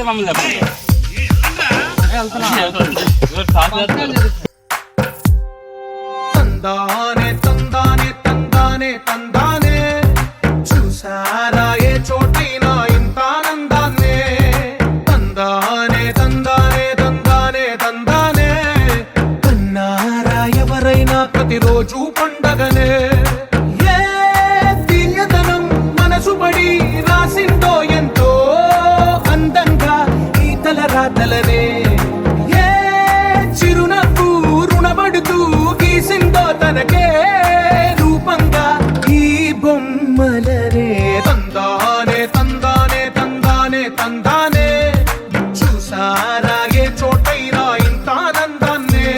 మమ్మల్ని తందానే తందానే తందానే తందానే చూసారా ఏ చోటైనా ఇంత ఆనందాన్నే తందానే తందానే తందానే తందానే కన్నారా ఎవరైనా ప్రతిరోజు పండగనే ఏ తీయదనం మనసు పడి రాసిందో ఎంతో అందంగా ఈ తలరాతలనే ఏ చిరునవ్వు రుణపడుతూ గీసిందో తనకే రూపంగా ఈ బొమ్మలనే తందానే తందానే తందానే తందానే చూసారా ఏ చోటైనా ఇంత ఆనందాన్నే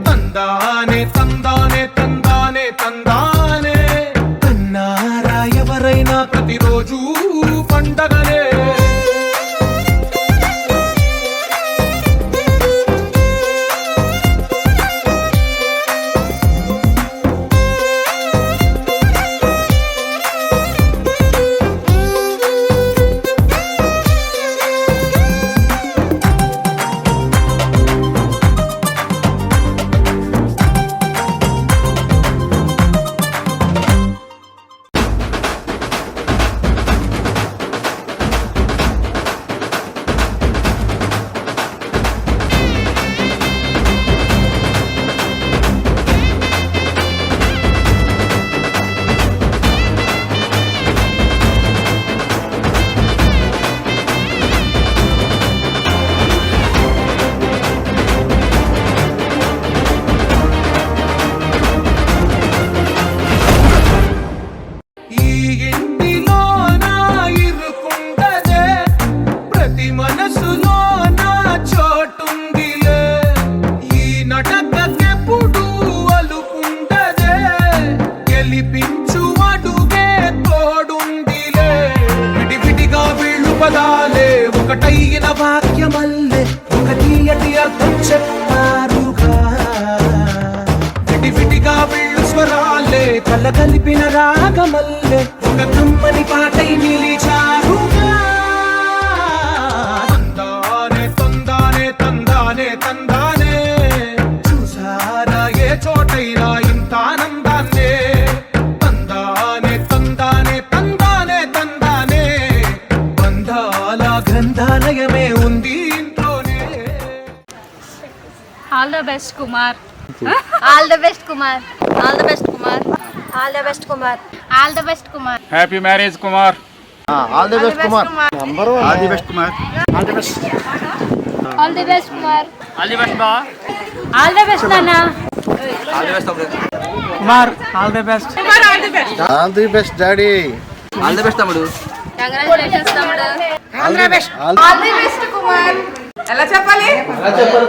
తందానే తందానే తందానే తందానే కన్నారా ఎవరైనా ప్రతిరోజు పండగనే ఒకటైన వాక్యమల్లే ఒక తీయటి అర్థం చెప్పారుగా విడివిడిగా వీళ్ళు స్వరాలే కల కలిపిన రాగమల్లే ఒక కమ్మని పాటై నిలిచారుగా తందానే తందానే తందానే తందానే చూసారా ఏ చోటైనా ఇంత ఆనందాన్నే తందానే తందానే తందానే తందానే బంధాల గ్రంథాలయమే ఉంది ఇంట్లోనే. All the best Kumar. All the best Kumar. All the best Kumar. All the best Kumar. All the best Kumar. Happy marriage Kumar. All the best Kumar. Number 1. All the best Kumar. All the best. All the best Kumar. All the best బా. All the best నాన్న. All the best Kumar. All the best. Kumar all the best. All the best daddy. All the best తమ్ముడు. Congratulations తమ్ముడు. All the best. All the best Kumar. ఎలా చెప్పాలి?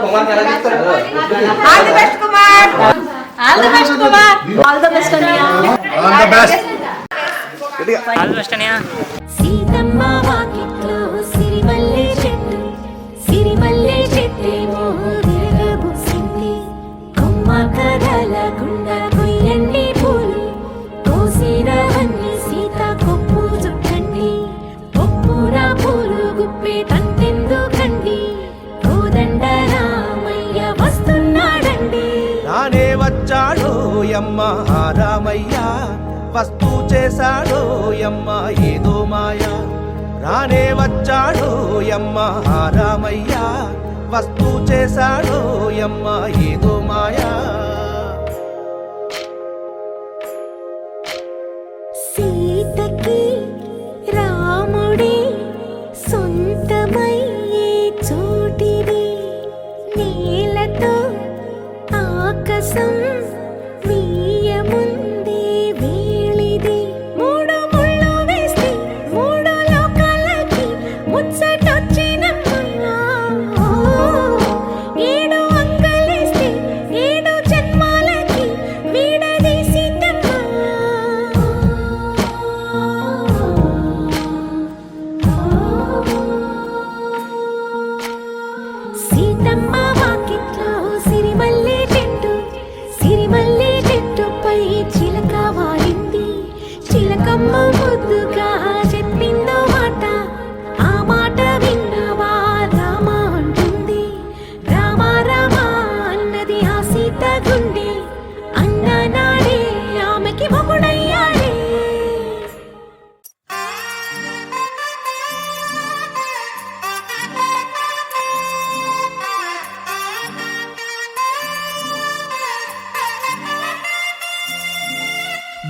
కుమార్ ఎలా చెప్తారు? All the best Kumar. All the best Kumar. All the best అన్నయ్య. All the best. All the best అనియా. సీతమ్మ వాకిట్లో సిరిమల్లె చెట్టు సిరిమల్లె చెట్టేమో తిరగబూసింది కొమ్మ కదల గుండ కొయ్యండి పూలు కోసిరవన్నీ సీత కొప్పు చుట్టండి కొప్పున పూలు గుప్పే తంతెందుకండి కోదండ రామయ్య వస్తున్నాడండి. రానే వచ్చాడో యమ్మ రామయ్య వస్తూ చేశాడో యమ్మ ఏదో మాయ రానే వచ్చాడో యమ్మ రామయ్య వస్తూ చేశాడో యమ్మ ఏదో మాయా. సీతకి రాముడే సొంతమయ్యే చోటిది నేలతో ఆకాశం వీయముందే వేళిది మూడు ముళ్ళు వేస్తే మూడు లోకాలకి ముచ్చటొచ్చినమ్మా ఏడు అంకలేస్తే ఏడు జన్మ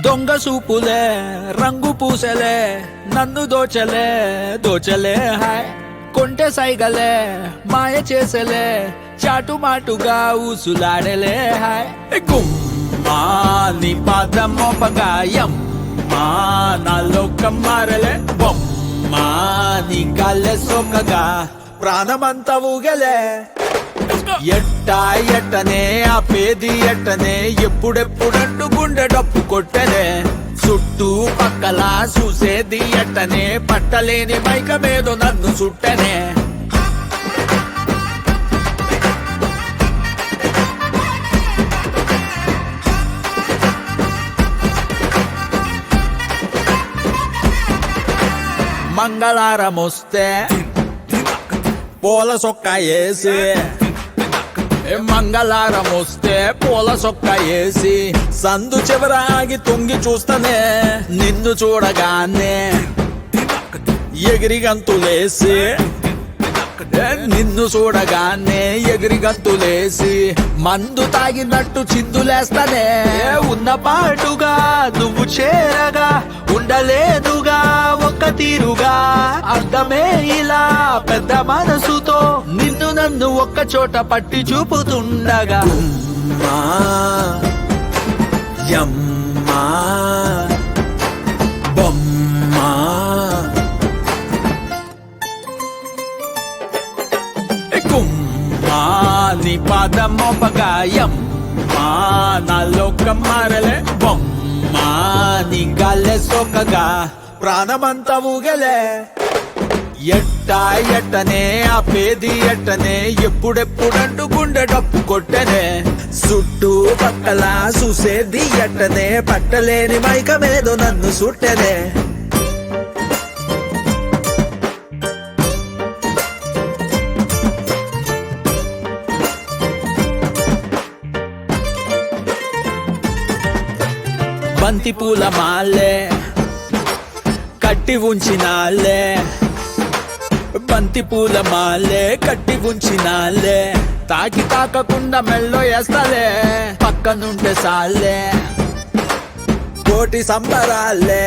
దొంగ సూపులే రంగు పూసలే నన్ను దోచలే దోచలే హాయ్ కొంటె సైగలే మాయ చేసలే చాటుమాటుగా ఊసులాడలే హాయ్ గుమ్మా నీ పాదం మోపగాయం మా నాలో కమ్మారలే బొమ్మా నీ కాళ్ళే సోకగా ప్రాణమంతా ఊగలే ఎట్టా ఎట్టనే ఆపేది ఎట్టనే ఎప్పుడెప్పుడంటూ గుండె డప్పు కొట్టనే చుట్టూ పక్కల చూసేది ఎట్టనే పట్టలేని మైకమేదో నన్ను చుట్టనే మంగళారమొస్తే పూల సొక్క వేసి మంగళారం వస్తే పూల సొక్క వేసి సందు చివరాగి తొంగి చూస్తనే నిన్ను చూడగానే ఎగిరి గంతులేసి నిన్ను చూడగానే ఎగిరి గంతులేసి మందు తాగినట్టు చిందులేస్తానే ఉన్న పాటుగా నువ్వు చేరగా ఉండలేదుగా ఒక్క తీరుగా అర్థమే ఇలా పెద్ద మనసుతో నిన్ను నన్ను ఒక్క చోట పట్టి చూపుతుండగా అమ్మా యమ్మా బొమ్మా గుమ్మా నీ పాదం మోపగాయం మా నాలో కమ్మారలే బొమ్మా నీ గాల్లే సోకగా ప్రాణమంతా ఊగలే ఎట్టా ఎట్టనే ఆపేది ఎట్టనే ఎప్పుడెప్పుడంటూ గుండె డప్పు కొట్టనే చుట్టూ పక్కల చూసేది ఎట్టనే పట్టలేని మైకమేదో నన్ను సుట్టనే బంతి పూల మాలే కట్టి ఉంచినాలే బంతి పూల మాలే కట్టి ఉంచినాలే తాకి తాకకుండా మెల్లో వేస్తాలే పక్కనుంటే సాలే కోటి సంబరాలే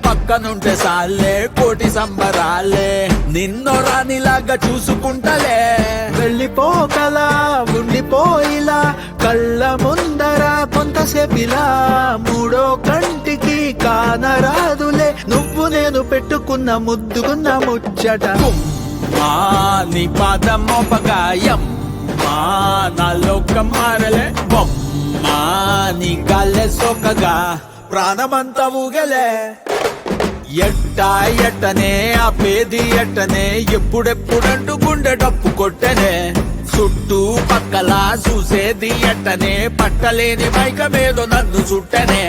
పక్కనుంటే సాలే కోటి సంబరాలే నిన్నో రానిలాగా చూసుకుంటలే వెళ్ళిపోకలా ఉండిపోయిలా కళ్ళ ముందర కొంతసేపిలా మూడో కంటికి కానరాదులే నువ్వు నేను పెట్టుకున్న ముద్దుకున్న ముచ్చట మా నీ పాదం మోపగాయం మా నాలో కమ్మారలే బొమ్మా నీ గాల్లే సోకగా ప్రాణమంతా ఊగలే ఎట్టా ఎట్టనే ఆపేది ఎట్టనే ఎప్పుడెప్పుడంటూ గుండె డప్పు కొట్టనే చుట్టూ పక్కల చూసేది ఎట్టనే పట్టలేని మైకమేదో నన్ను చుట్టనే